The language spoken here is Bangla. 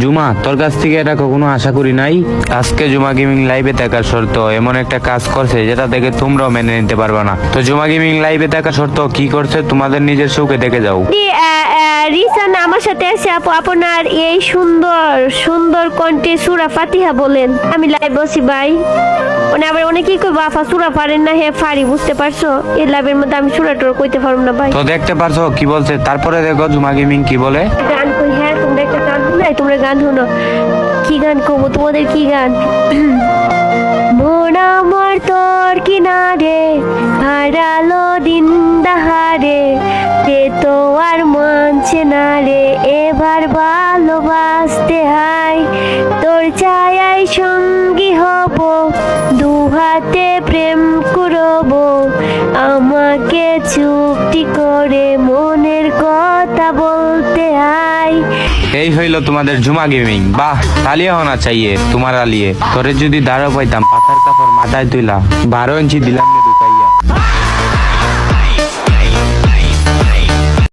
জুমা, তোর কাছ থেকে এটা কখনো আশা করি নাই। আজকে জুমা গেমিং লাইভে দেখার শর্ত এমন একটা কাজ করছে যেটা দেখে তোমরাও মেনে নিতে পারবে না। তো জুমা গেমিং লাইভে দেখার শর্ত কি করছে তোমাদের নিজের চোখে দেখে যাও। রিসান আমার সাথে আছে আপু, আপনার এই সুন্দর সুন্দর কণ্ঠে সূরা ফাতিহা বলেন। আমি লাইভ বসি ভাই, মানে আবার অনেকেই কইবো আফা সূরা পারেন না। হে ফারি, বুঝতে পারছো? এই লাইভের মধ্যে আমি সূরা টোর কইতে পারবো না ভাই। তো দেখতে পারছো কি বলছে, তারপরে দেখো জুমা গেমিং কি বলে। গান কই, হ্যাঁ তোমরা একটা গান শুনাই, তোমরা গান শুনো। কি গান কবো তোমাদের, কি গান? মন আমার তোর কিনারে হারালো দিন দাহারে, কে তো আর মানছে না রে এবার ভালোবাসতে হাই। তোর ছায়ায় সঙ্গী হব, দু হাতে প্রেম করব, আমাকে চুপটি করে মনের কথা বলতে হাই। এই হইলো তোমাদের জুমা গেমিং। বাহ, তালিয়া হোনা চাইয়ে তোমার আলিয়ে। তোরে যদি দাঁড়ো পাইতাম পাথার কাপড় মাথায় তুইলা 12 ইঞ্চি দিলাম।